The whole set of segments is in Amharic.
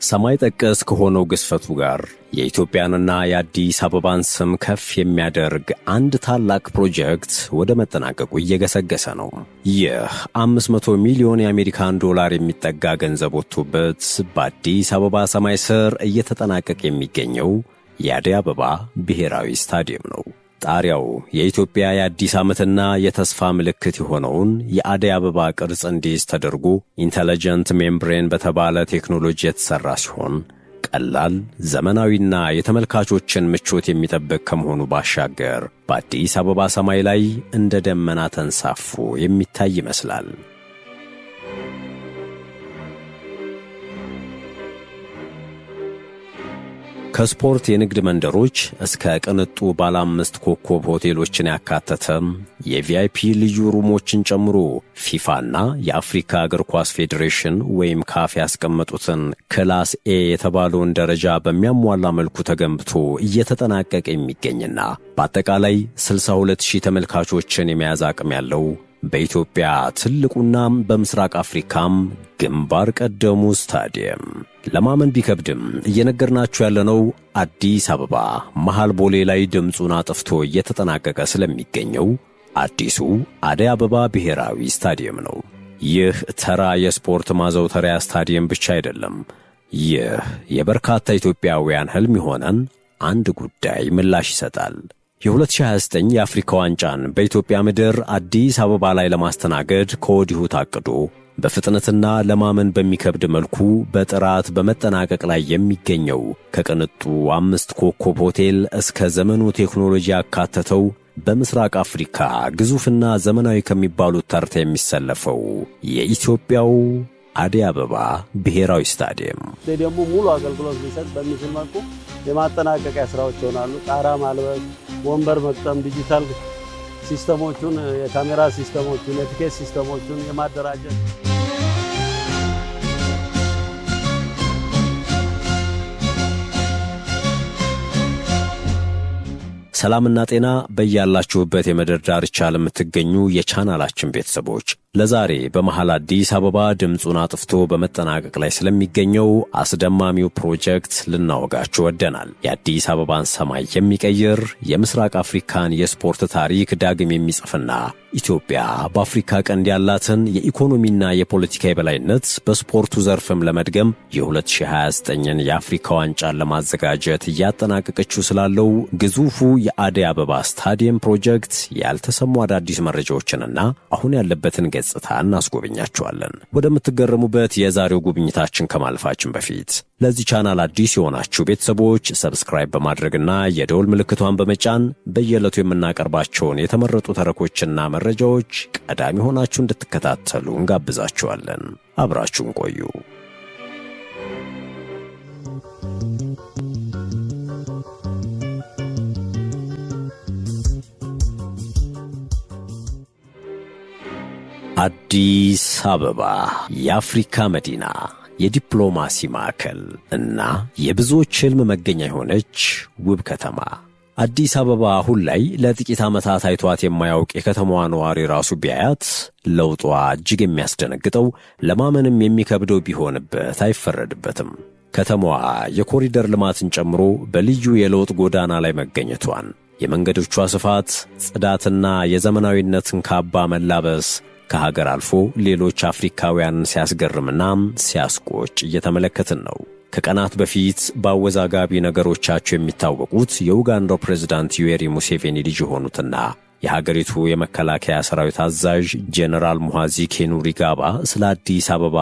ሰማይ ጠቀስ ከሆነው ግዝፈቱ ጋር የኢትዮጵያንና የአዲስ አበባን ስም ከፍ የሚያደርግ አንድ ታላቅ ፕሮጀክት ወደ መጠናቀቁ እየገሰገሰ ነው። ይህ 500 ሚሊዮን የአሜሪካን ዶላር የሚጠጋ ገንዘብ ወጥቶበት በአዲስ አበባ ሰማይ ስር እየተጠናቀቀ የሚገኘው የአደይ አበባ ብሔራዊ ስታዲየም ነው። ጣሪያው የኢትዮጵያ የአዲስ ዓመትና የተስፋ ምልክት የሆነውን የአደይ አበባ ቅርጽ እንዲይዝ ተደርጎ ኢንተለጀንት ሜምብሬን በተባለ ቴክኖሎጂ የተሠራ ሲሆን ቀላል፣ ዘመናዊና የተመልካቾችን ምቾት የሚጠብቅ ከመሆኑ ባሻገር በአዲስ አበባ ሰማይ ላይ እንደ ደመና ተንሳፎ የሚታይ ይመስላል። ከስፖርት የንግድ መንደሮች እስከ ቅንጡ ባለ 5 ኮከብ ሆቴሎችን ያካተተ የቪአይፒ ልዩ ሩሞችን ጨምሮ ፊፋና የአፍሪካ እግር ኳስ ፌዴሬሽን ወይም ካፍ ያስቀመጡትን ክላስ ኤ የተባለውን ደረጃ በሚያሟላ መልኩ ተገንብቶ እየተጠናቀቀ የሚገኝና በአጠቃላይ 62,000 ተመልካቾችን የመያዝ አቅም ያለው በኢትዮጵያ ትልቁና በምስራቅ አፍሪካም ግንባር ቀደሙ ስታዲየም ለማመን ቢከብድም እየነገርናችሁ ያለነው አዲስ አበባ መሃል ቦሌ ላይ ድምፁን አጥፍቶ እየተጠናቀቀ ስለሚገኘው አዲሱ አደይ አበባ ብሔራዊ ስታዲየም ነው። ይህ ተራ የስፖርት ማዘውተሪያ ስታዲየም ብቻ አይደለም። ይህ የበርካታ ኢትዮጵያውያን ህልም የሆነን አንድ ጉዳይ ምላሽ ይሰጣል። የ2029 የአፍሪካ ዋንጫን በኢትዮጵያ ምድር አዲስ አበባ ላይ ለማስተናገድ ከወዲሁ ታቅዶ በፍጥነትና ለማመን በሚከብድ መልኩ በጥራት በመጠናቀቅ ላይ የሚገኘው ከቅንጡ 5 ኮከብ ሆቴል እስከ ዘመኑ ቴክኖሎጂ ያካተተው በምስራቅ አፍሪካ ግዙፍና ዘመናዊ ከሚባሉት ተርታ የሚሰለፈው የኢትዮጵያው አደይ አበባ ብሔራዊ ስታዲየም ስታዲየሙ ሙሉ አገልግሎት ሊሰጥ በሚችል መልኩ የማጠናቀቂያ ስራዎች ይሆናሉ። ጣራ ማልበስ፣ ወንበር መቅጠም፣ ዲጂታል ሲስተሞቹን፣ የካሜራ ሲስተሞቹን፣ የቲኬት ሲስተሞቹን የማደራጀት ሰላምና ጤና በያላችሁበት የምድር ዳርቻ ለምትገኙ የቻናላችን ቤተሰቦች ለዛሬ በመሃል አዲስ አበባ ድምፁን አጥፍቶ በመጠናቀቅ ላይ ስለሚገኘው አስደማሚው ፕሮጀክት ልናወጋችሁ ወደናል። የአዲስ አበባን ሰማይ የሚቀይር የምስራቅ አፍሪካን የስፖርት ታሪክ ዳግም የሚጽፍና ኢትዮጵያ በአፍሪካ ቀንድ ያላትን የኢኮኖሚና የፖለቲካ የበላይነት በስፖርቱ ዘርፍም ለመድገም የ2029ን የአፍሪካ ዋንጫን ለማዘጋጀት እያጠናቀቀችው ስላለው ግዙፉ የአደይ አበባ ስታዲየም ፕሮጀክት ያልተሰሙ አዳዲስ መረጃዎችንና አሁን ያለበትን ገጽታ እናስጎበኛችኋለን። ወደምትገረሙበት የዛሬው ጉብኝታችን ከማለፋችን በፊት ለዚህ ቻናል አዲስ የሆናችሁ ቤተሰቦች ሰብስክራይብ በማድረግና የደወል ምልክቷን በመጫን በየዕለቱ የምናቀርባቸውን የተመረጡ ተረኮችና መረጃዎች ቀዳሚ ሆናችሁ እንድትከታተሉ እንጋብዛችኋለን። አብራችሁን ቆዩ። አዲስ አበባ የአፍሪካ መዲና፣ የዲፕሎማሲ ማዕከል እና የብዙዎች ሕልም መገኛ የሆነች ውብ ከተማ። አዲስ አበባ አሁን ላይ ለጥቂት ዓመታት አይቷት የማያውቅ የከተማዋ ነዋሪ ራሱ ቢያያት ለውጧ እጅግ የሚያስደነግጠው ለማመንም የሚከብደው ቢሆንበት አይፈረድበትም። ከተማዋ የኮሪደር ልማትን ጨምሮ በልዩ የለውጥ ጎዳና ላይ መገኘቷን፣ የመንገዶቿ ስፋት፣ ጽዳትና የዘመናዊነትን ካባ መላበስ ከሀገር አልፎ ሌሎች አፍሪካውያንን ሲያስገርምና ሲያስቆጭ እየተመለከትን ነው። ከቀናት በፊት በአወዛጋቢ ነገሮቻቸው የሚታወቁት የኡጋንዳው ፕሬዝዳንት ዩዌሪ ሙሴቬኒ ልጅ የሆኑትና የሀገሪቱ የመከላከያ ሰራዊት አዛዥ ጄኔራል ሙሃዚ ኬኑሪጋባ ስለ አዲስ አበባ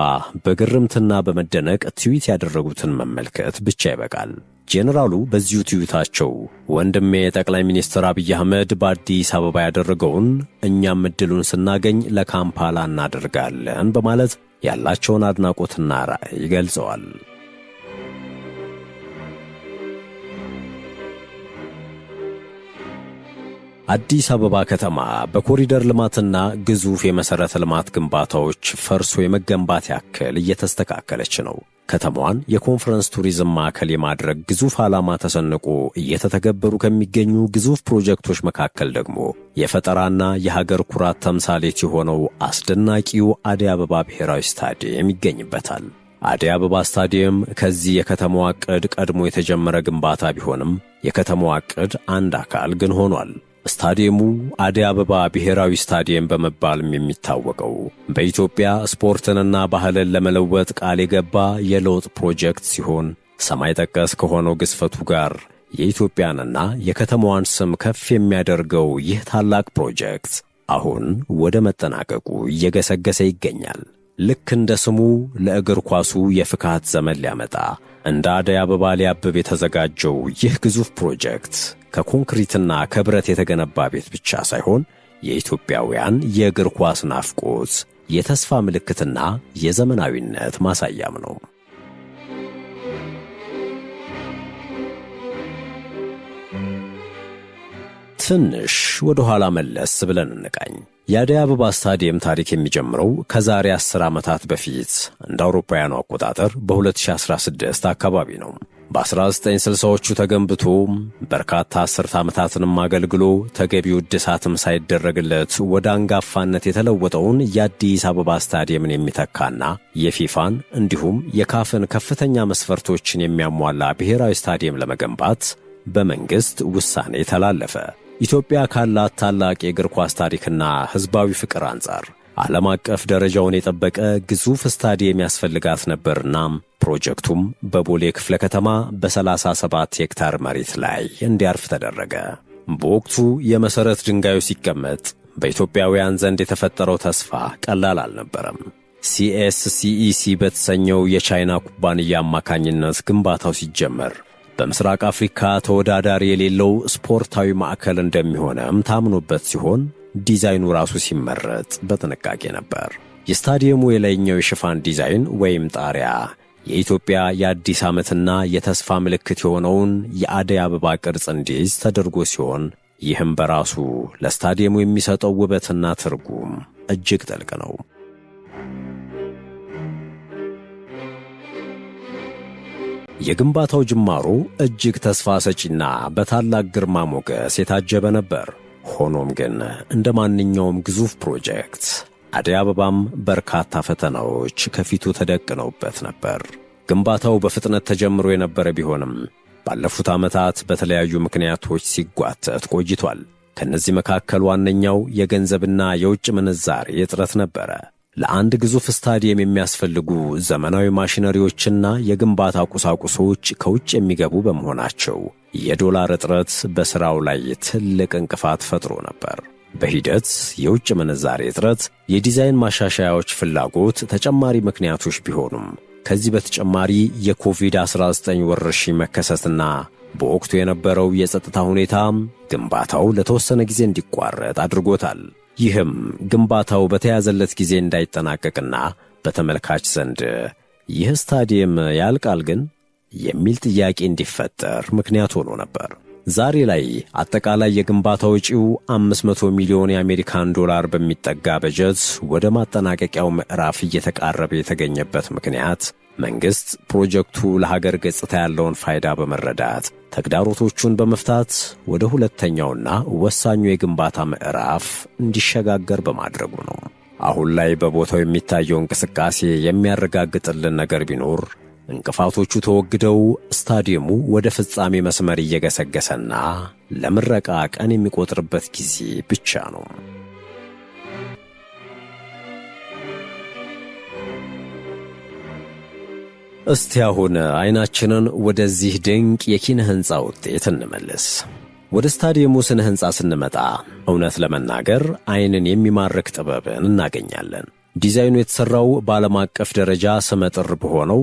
በግርምትና በመደነቅ ትዊት ያደረጉትን መመልከት ብቻ ይበቃል። ጄኔራሉ በዚሁ ትዊታቸው ወንድሜ ጠቅላይ ሚኒስትር አብይ አህመድ በአዲስ አበባ ያደረገውን እኛም እድሉን ስናገኝ ለካምፓላ እናደርጋለን በማለት ያላቸውን አድናቆትና ራዕይ ገልጸዋል። አዲስ አበባ ከተማ በኮሪደር ልማትና ግዙፍ የመሠረተ ልማት ግንባታዎች ፈርሶ የመገንባት ያክል እየተስተካከለች ነው። ከተማዋን የኮንፈረንስ ቱሪዝም ማዕከል የማድረግ ግዙፍ ዓላማ ተሰንቆ እየተተገበሩ ከሚገኙ ግዙፍ ፕሮጀክቶች መካከል ደግሞ የፈጠራና የሀገር ኩራት ተምሳሌት የሆነው አስደናቂው አደይ አበባ ብሔራዊ ስታዲየም ይገኝበታል። አደይ አበባ ስታዲየም ከዚህ የከተማዋ ዕቅድ ቀድሞ የተጀመረ ግንባታ ቢሆንም የከተማዋ ዕቅድ አንድ አካል ግን ሆኗል። ስታዲየሙ አደይ አበባ ብሔራዊ ስታዲየም በመባልም የሚታወቀው በኢትዮጵያ ስፖርትንና ባህልን ለመለወጥ ቃል የገባ የለውጥ ፕሮጀክት ሲሆን ሰማይ ጠቀስ ከሆነው ግዝፈቱ ጋር የኢትዮጵያንና የከተማዋን ስም ከፍ የሚያደርገው ይህ ታላቅ ፕሮጀክት አሁን ወደ መጠናቀቁ እየገሰገሰ ይገኛል። ልክ እንደ ስሙ ለእግር ኳሱ የፍካት ዘመን ሊያመጣ እንደ አደይ አበባ ሊያብብ የተዘጋጀው ይህ ግዙፍ ፕሮጀክት ከኮንክሪትና ከብረት የተገነባ ቤት ብቻ ሳይሆን የኢትዮጵያውያን የእግር ኳስ ናፍቆት፣ የተስፋ ምልክትና የዘመናዊነት ማሳያም ነው። ትንሽ ወደ ኋላ መለስ ብለን እንቃኝ። የአደይ አበባ ስታዲየም ታሪክ የሚጀምረው ከዛሬ 10 ዓመታት በፊት እንደ አውሮፓውያኑ አቆጣጠር በ2016 አካባቢ ነው። በ1960ዎቹ ተገንብቶ በርካታ አስርተ ዓመታትንም አገልግሎ ተገቢው እድሳትም ሳይደረግለት ወደ አንጋፋነት የተለወጠውን የአዲስ አበባ ስታዲየምን የሚተካና የፊፋን እንዲሁም የካፍን ከፍተኛ መስፈርቶችን የሚያሟላ ብሔራዊ ስታዲየም ለመገንባት በመንግሥት ውሳኔ ተላለፈ። ኢትዮጵያ ካላት ታላቅ የእግር ኳስ ታሪክና ሕዝባዊ ፍቅር አንጻር ዓለም አቀፍ ደረጃውን የጠበቀ ግዙፍ ስታዲየም ያስፈልጋት ነበርና ፕሮጀክቱም በቦሌ ክፍለ ከተማ በ37 ሄክታር መሬት ላይ እንዲያርፍ ተደረገ። በወቅቱ የመሠረት ድንጋዩ ሲቀመጥ በኢትዮጵያውያን ዘንድ የተፈጠረው ተስፋ ቀላል አልነበረም። CSCEC በተሰኘው የቻይና ኩባንያ አማካኝነት ግንባታው ሲጀመር በምስራቅ አፍሪካ ተወዳዳሪ የሌለው ስፖርታዊ ማዕከል እንደሚሆንም ታምኖበት ሲሆን ዲዛይኑ ራሱ ሲመረጥ በጥንቃቄ ነበር። የስታዲየሙ የላይኛው የሽፋን ዲዛይን ወይም ጣሪያ የኢትዮጵያ የአዲስ ዓመትና የተስፋ ምልክት የሆነውን የአደይ አበባ ቅርጽ እንዲይዝ ተደርጎ ሲሆን ይህም በራሱ ለስታዲየሙ የሚሰጠው ውበትና ትርጉም እጅግ ጥልቅ ነው። የግንባታው ጅማሮ እጅግ ተስፋ ሰጪና በታላቅ ግርማ ሞገስ የታጀበ ነበር። ሆኖም ግን እንደ ማንኛውም ግዙፍ ፕሮጀክት አደይ አበባም በርካታ ፈተናዎች ከፊቱ ተደቅነውበት ነበር። ግንባታው በፍጥነት ተጀምሮ የነበረ ቢሆንም ባለፉት ዓመታት በተለያዩ ምክንያቶች ሲጓተት ቆይቷል። ከነዚህ መካከል ዋነኛው የገንዘብና የውጭ ምንዛሪ እጥረት ነበረ። ለአንድ ግዙፍ ስታዲየም የሚያስፈልጉ ዘመናዊ ማሽነሪዎችና የግንባታ ቁሳቁሶች ከውጭ የሚገቡ በመሆናቸው የዶላር እጥረት በሥራው ላይ ትልቅ እንቅፋት ፈጥሮ ነበር። በሂደት የውጭ ምንዛሪ እጥረት፣ የዲዛይን ማሻሻያዎች ፍላጎት ተጨማሪ ምክንያቶች ቢሆኑም ከዚህ በተጨማሪ የኮቪድ-19 ወረርሽኝ መከሰትና በወቅቱ የነበረው የጸጥታ ሁኔታ ግንባታው ለተወሰነ ጊዜ እንዲቋረጥ አድርጎታል። ይህም ግንባታው በተያዘለት ጊዜ እንዳይጠናቀቅና በተመልካች ዘንድ ይህ ስታዲየም ያልቃል ግን የሚል ጥያቄ እንዲፈጠር ምክንያት ሆኖ ነበር። ዛሬ ላይ አጠቃላይ የግንባታ ወጪው 500 ሚሊዮን የአሜሪካን ዶላር በሚጠጋ በጀት ወደ ማጠናቀቂያው ምዕራፍ እየተቃረበ የተገኘበት ምክንያት መንግሥት ፕሮጀክቱ ለሀገር ገጽታ ያለውን ፋይዳ በመረዳት ተግዳሮቶቹን በመፍታት ወደ ሁለተኛውና ወሳኙ የግንባታ ምዕራፍ እንዲሸጋገር በማድረጉ ነው። አሁን ላይ በቦታው የሚታየው እንቅስቃሴ የሚያረጋግጥልን ነገር ቢኖር እንቅፋቶቹ ተወግደው ስታዲየሙ ወደ ፍጻሜ መስመር እየገሰገሰና ለምረቃ ቀን የሚቆጥርበት ጊዜ ብቻ ነው። እስቲ አሁን አይናችንን ወደዚህ ድንቅ የኪነ ሕንፃ ውጤት እንመልስ። ወደ ስታዲየሙ ስነ ሕንፃ ስንመጣ እውነት ለመናገር አይንን የሚማርክ ጥበብን እናገኛለን። ዲዛይኑ የተሠራው በዓለም አቀፍ ደረጃ ስመጥር በሆነው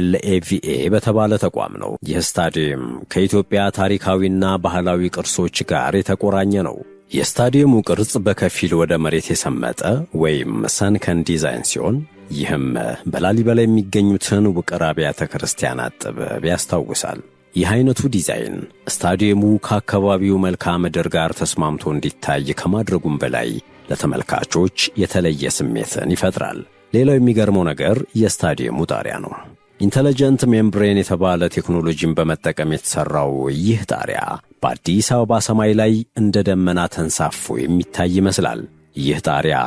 LAVA በተባለ ተቋም ነው። ይህ ስታዲየም ከኢትዮጵያ ታሪካዊና ባህላዊ ቅርሶች ጋር የተቆራኘ ነው። የስታዲየሙ ቅርጽ በከፊል ወደ መሬት የሰመጠ ወይም ሰንከን ዲዛይን ሲሆን ይህም በላሊበላ የሚገኙትን ውቅር አብያተ ክርስቲያናት ጥበብ ያስታውሳል። ይህ አይነቱ ዲዛይን ስታዲየሙ ከአካባቢው መልክዓ ምድር ጋር ተስማምቶ እንዲታይ ከማድረጉም በላይ ለተመልካቾች የተለየ ስሜትን ይፈጥራል። ሌላው የሚገርመው ነገር የስታዲየሙ ጣሪያ ነው። ኢንተለጀንት ሜምብሬን የተባለ ቴክኖሎጂን በመጠቀም የተሠራው ይህ ጣሪያ በአዲስ አበባ ሰማይ ላይ እንደ ደመና ተንሳፎ የሚታይ ይመስላል። ይህ ጣሪያ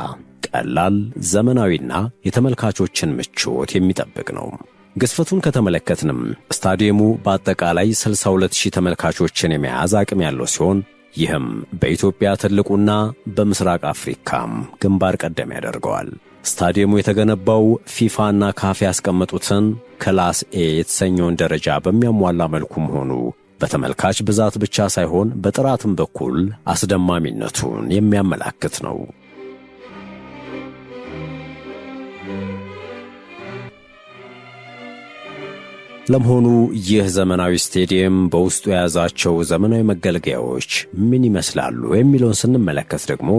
ቀላል፣ ዘመናዊና የተመልካቾችን ምቾት የሚጠብቅ ነው። ግዝፈቱን ከተመለከትንም ስታዲየሙ በአጠቃላይ 62000 ተመልካቾችን የመያዝ አቅም ያለው ሲሆን ይህም በኢትዮጵያ ትልቁና በምስራቅ አፍሪካም ግንባር ቀደም ያደርገዋል። ስታዲየሙ የተገነባው ፊፋና ካፍ ያስቀመጡትን ክላስ ኤ የተሰኘውን ደረጃ በሚያሟላ መልኩ መሆኑ በተመልካች ብዛት ብቻ ሳይሆን በጥራትም በኩል አስደማሚነቱን የሚያመላክት ነው። ለመሆኑ ይህ ዘመናዊ ስቴዲየም በውስጡ የያዛቸው ዘመናዊ መገልገያዎች ምን ይመስላሉ የሚለውን ስንመለከት ደግሞ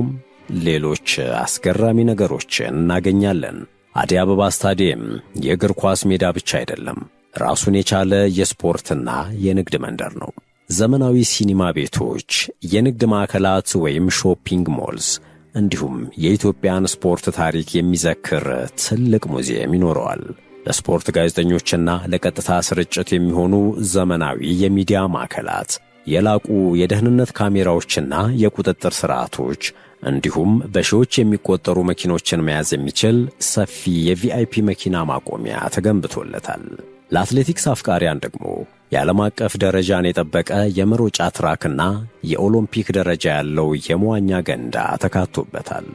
ሌሎች አስገራሚ ነገሮችን እናገኛለን። አዲስ አበባ ስታዲየም የእግር ኳስ ሜዳ ብቻ አይደለም፣ ራሱን የቻለ የስፖርትና የንግድ መንደር ነው። ዘመናዊ ሲኒማ ቤቶች፣ የንግድ ማዕከላት ወይም ሾፒንግ ሞልስ እንዲሁም የኢትዮጵያን ስፖርት ታሪክ የሚዘክር ትልቅ ሙዚየም ይኖረዋል። ለስፖርት ጋዜጠኞችና ለቀጥታ ስርጭት የሚሆኑ ዘመናዊ የሚዲያ ማዕከላት፣ የላቁ የደህንነት ካሜራዎችና የቁጥጥር ስርዓቶች እንዲሁም በሺዎች የሚቆጠሩ መኪኖችን መያዝ የሚችል ሰፊ የቪአይፒ መኪና ማቆሚያ ተገንብቶለታል። ለአትሌቲክስ አፍቃሪያን ደግሞ የዓለም አቀፍ ደረጃን የጠበቀ የመሮጫ ትራክና የኦሎምፒክ ደረጃ ያለው የመዋኛ ገንዳ ተካቶበታል።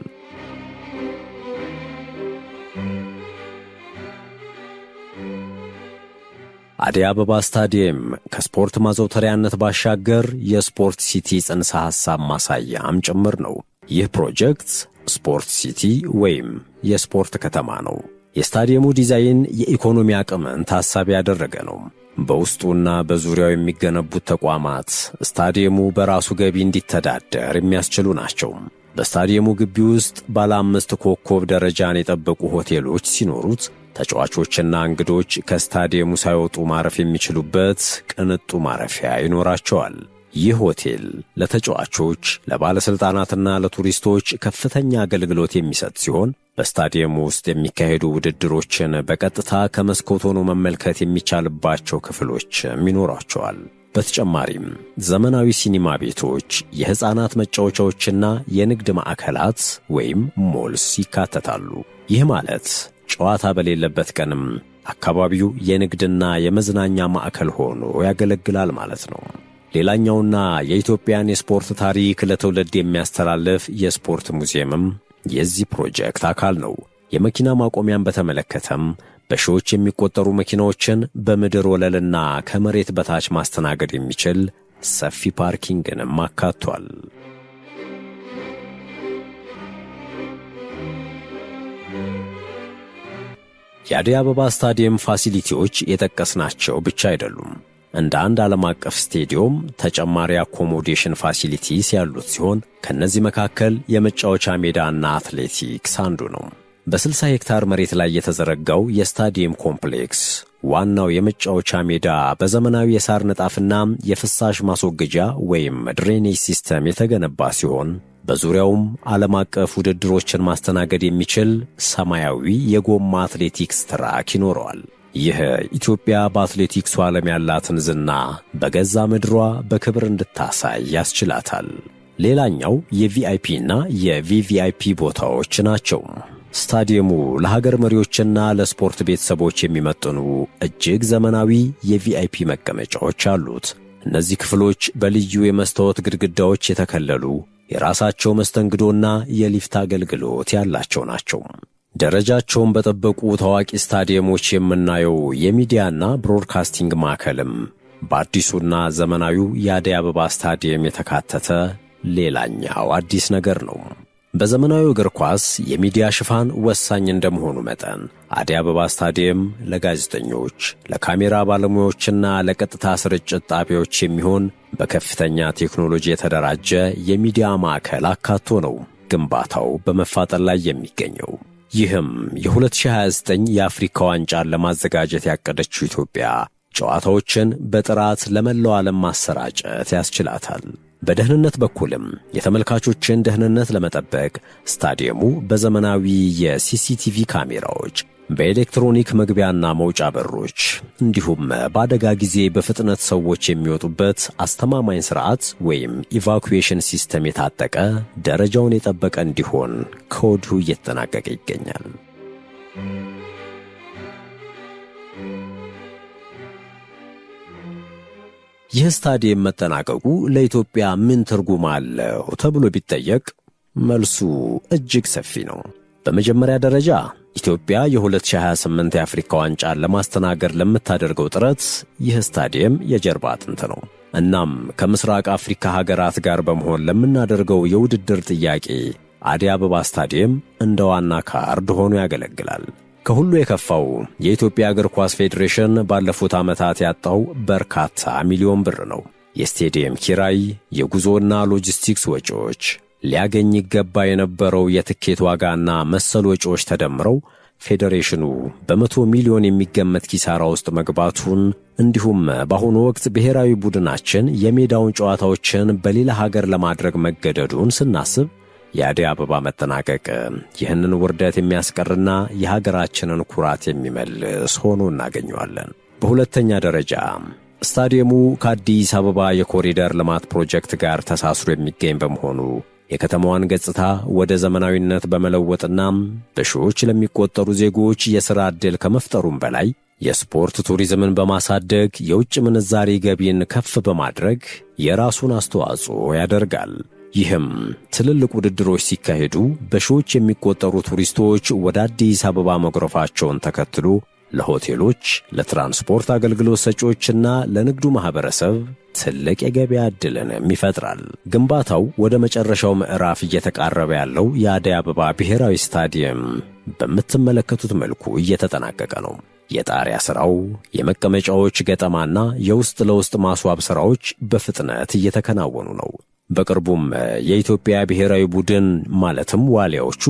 አዲስ አበባ ስታዲየም ከስፖርት ማዘውተሪያነት ባሻገር የስፖርት ሲቲ ጽንሰ ሐሳብ ማሳያም ጭምር ነው። ይህ ፕሮጀክት ስፖርት ሲቲ ወይም የስፖርት ከተማ ነው። የስታዲየሙ ዲዛይን የኢኮኖሚ አቅምን ታሳቢ ያደረገ ነው። በውስጡና በዙሪያው የሚገነቡት ተቋማት ስታዲየሙ በራሱ ገቢ እንዲተዳደር የሚያስችሉ ናቸው። በስታዲየሙ ግቢ ውስጥ ባለ 5 ኮከብ ደረጃን የጠበቁ ሆቴሎች ሲኖሩት ተጫዋቾችና እንግዶች ከስታዲየሙ ሳይወጡ ማረፍ የሚችሉበት ቅንጡ ማረፊያ ይኖራቸዋል። ይህ ሆቴል ለተጫዋቾች፣ ለባለሥልጣናትና ለቱሪስቶች ከፍተኛ አገልግሎት የሚሰጥ ሲሆን በስታዲየሙ ውስጥ የሚካሄዱ ውድድሮችን በቀጥታ ከመስኮት ሆኖ መመልከት የሚቻልባቸው ክፍሎችም ይኖራቸዋል። በተጨማሪም ዘመናዊ ሲኒማ ቤቶች፣ የሕፃናት መጫወቻዎችና የንግድ ማዕከላት ወይም ሞልስ ይካተታሉ። ይህ ማለት ጨዋታ በሌለበት ቀንም አካባቢው የንግድና የመዝናኛ ማዕከል ሆኖ ያገለግላል ማለት ነው። ሌላኛውና የኢትዮጵያን የስፖርት ታሪክ ለትውልድ የሚያስተላልፍ የስፖርት ሙዚየምም የዚህ ፕሮጀክት አካል ነው። የመኪና ማቆሚያን በተመለከተም በሺዎች የሚቆጠሩ መኪናዎችን በምድር ወለልና ከመሬት በታች ማስተናገድ የሚችል ሰፊ ፓርኪንግንም አካቷል። የአዲስ አበባ ስታዲየም ፋሲሊቲዎች የጠቀስናቸው ብቻ አይደሉም። እንደ አንድ ዓለም አቀፍ ስቴዲየም ተጨማሪ አኮሞዴሽን ፋሲሊቲስ ያሉት ሲሆን ከነዚህ መካከል የመጫወቻ ሜዳና አትሌቲክስ አንዱ ነው። በ60 ሄክታር መሬት ላይ የተዘረጋው የስታዲየም ኮምፕሌክስ ዋናው የመጫወቻ ሜዳ በዘመናዊ የሳር ንጣፍና የፍሳሽ ማስወገጃ ወይም ድሬኔጅ ሲስተም የተገነባ ሲሆን በዙሪያውም ዓለም አቀፍ ውድድሮችን ማስተናገድ የሚችል ሰማያዊ የጎማ አትሌቲክስ ትራክ ይኖረዋል። ይህ ኢትዮጵያ በአትሌቲክሱ ዓለም ያላትን ዝና በገዛ ምድሯ በክብር እንድታሳይ ያስችላታል። ሌላኛው የቪአይፒ እና የቪቪአይፒ ቦታዎች ናቸው። ስታዲየሙ ለሀገር መሪዎችና ለስፖርት ቤተሰቦች የሚመጥኑ እጅግ ዘመናዊ የቪአይፒ መቀመጫዎች አሉት። እነዚህ ክፍሎች በልዩ የመስታወት ግድግዳዎች የተከለሉ የራሳቸው መስተንግዶና የሊፍት አገልግሎት ያላቸው ናቸው። ደረጃቸውን በጠበቁ ታዋቂ ስታዲየሞች የምናየው የሚዲያና ብሮድካስቲንግ ማዕከልም በአዲሱና ዘመናዊው የአዲስ አበባ ስታዲየም የተካተተ ሌላኛው አዲስ ነገር ነው። በዘመናዊው እግር ኳስ የሚዲያ ሽፋን ወሳኝ እንደመሆኑ መጠን አዲስ አበባ ስታዲየም ለጋዜጠኞች፣ ለካሜራ ባለሙያዎችና ለቀጥታ ስርጭት ጣቢያዎች የሚሆን በከፍተኛ ቴክኖሎጂ የተደራጀ የሚዲያ ማዕከል አካቶ ነው ግንባታው በመፋጠን ላይ የሚገኘው። ይህም የ2029 የአፍሪካ ዋንጫን ለማዘጋጀት ያቀደችው ኢትዮጵያ ጨዋታዎችን በጥራት ለመላው ዓለም ማሰራጨት ያስችላታል። በደህንነት በኩልም የተመልካቾችን ደህንነት ለመጠበቅ ስታዲየሙ በዘመናዊ የሲሲቲቪ ካሜራዎች፣ በኤሌክትሮኒክ መግቢያና መውጫ በሮች እንዲሁም በአደጋ ጊዜ በፍጥነት ሰዎች የሚወጡበት አስተማማኝ ስርዓት ወይም ኢቫኩዌሽን ሲስተም የታጠቀ ደረጃውን የጠበቀ እንዲሆን ከወዲሁ እየተጠናቀቀ ይገኛል። ይህ ስታዲየም መጠናቀቁ ለኢትዮጵያ ምን ትርጉም አለው ተብሎ ቢጠየቅ መልሱ እጅግ ሰፊ ነው። በመጀመሪያ ደረጃ ኢትዮጵያ የ2028 የአፍሪካ ዋንጫን ለማስተናገድ ለምታደርገው ጥረት ይህ ስታዲየም የጀርባ አጥንት ነው። እናም ከምስራቅ አፍሪካ ሀገራት ጋር በመሆን ለምናደርገው የውድድር ጥያቄ አዲስ አበባ ስታዲየም እንደ ዋና ካርድ ሆኖ ያገለግላል። ከሁሉ የከፋው የኢትዮጵያ እግር ኳስ ፌዴሬሽን ባለፉት ዓመታት ያጣው በርካታ ሚሊዮን ብር ነው። የስቴዲየም ኪራይ፣ የጉዞና ሎጂስቲክስ ወጪዎች፣ ሊያገኝ ይገባ የነበረው የትኬት ዋጋና መሰል ወጪዎች ተደምረው ፌዴሬሽኑ በ100 ሚሊዮን የሚገመት ኪሳራ ውስጥ መግባቱን እንዲሁም በአሁኑ ወቅት ብሔራዊ ቡድናችን የሜዳውን ጨዋታዎችን በሌላ ሀገር ለማድረግ መገደዱን ስናስብ የአዲስ አበባ መጠናቀቅ ይህንን ውርደት የሚያስቀርና የሀገራችንን ኩራት የሚመልስ ሆኖ እናገኘዋለን። በሁለተኛ ደረጃ ስታዲየሙ ከአዲስ አበባ የኮሪደር ልማት ፕሮጀክት ጋር ተሳስሮ የሚገኝ በመሆኑ የከተማዋን ገጽታ ወደ ዘመናዊነት በመለወጥና በሺዎች ለሚቆጠሩ ዜጎች የሥራ ዕድል ከመፍጠሩም በላይ የስፖርት ቱሪዝምን በማሳደግ የውጭ ምንዛሪ ገቢን ከፍ በማድረግ የራሱን አስተዋጽኦ ያደርጋል። ይህም ትልልቅ ውድድሮች ሲካሄዱ በሺዎች የሚቆጠሩ ቱሪስቶች ወደ አዲስ አበባ መጉረፋቸውን ተከትሎ ለሆቴሎች፣ ለትራንስፖርት አገልግሎት ሰጪዎችና ለንግዱ ማህበረሰብ ትልቅ የገበያ ዕድልንም ይፈጥራል። ግንባታው ወደ መጨረሻው ምዕራፍ እየተቃረበ ያለው የአዲስ አበባ ብሔራዊ ስታዲየም በምትመለከቱት መልኩ እየተጠናቀቀ ነው። የጣሪያ ሥራው፣ የመቀመጫዎች ገጠማና የውስጥ ለውስጥ ማስዋብ ሥራዎች በፍጥነት እየተከናወኑ ነው። በቅርቡም የኢትዮጵያ ብሔራዊ ቡድን ማለትም ዋሊያዎቹ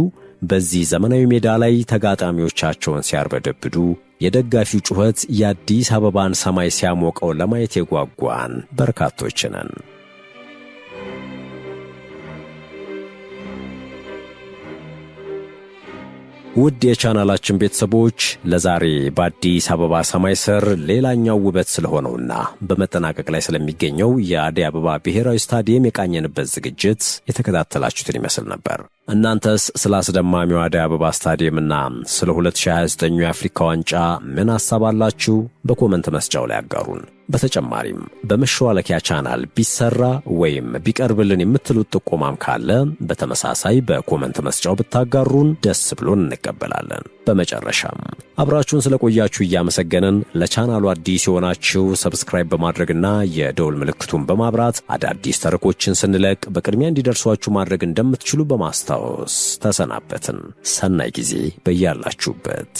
በዚህ ዘመናዊ ሜዳ ላይ ተጋጣሚዎቻቸውን ሲያርበደብዱ የደጋፊው ጩኸት የአዲስ አበባን ሰማይ ሲያሞቀው ለማየት የጓጓን በርካቶች ነን። ውድ የቻናላችን ቤተሰቦች ለዛሬ በአዲስ አበባ ሰማይ ስር ሌላኛው ውበት ስለሆነውና በመጠናቀቅ ላይ ስለሚገኘው የአዲስ አበባ ብሔራዊ ስታዲየም የቃኘንበት ዝግጅት የተከታተላችሁትን ይመስል ነበር። እናንተስ ስለ አስደማሚው አዲስ አበባ ስታዲየምና ስለ 2029 የአፍሪካ ዋንጫ ምን ሐሳብ አላችሁ? በኮመንት መስጫው ላይ አጋሩን። በተጨማሪም በመሸዋለኪያ ቻናል ቢሰራ ወይም ቢቀርብልን የምትሉት ጥቆማም ካለ በተመሳሳይ በኮመንት መስጫው ብታጋሩን ደስ ብሎን እንቀበላለን። በመጨረሻም አብራችሁን ስለቆያችሁ እያመሰገንን ለቻናሉ አዲስ የሆናችሁ ሰብስክራይብ በማድረግና የደውል ምልክቱን በማብራት አዳዲስ ተረኮችን ስንለቅ በቅድሚያ እንዲደርሷችሁ ማድረግ እንደምትችሉ በማስታወስ ተሰናበትን። ሰናይ ጊዜ በያላችሁበት።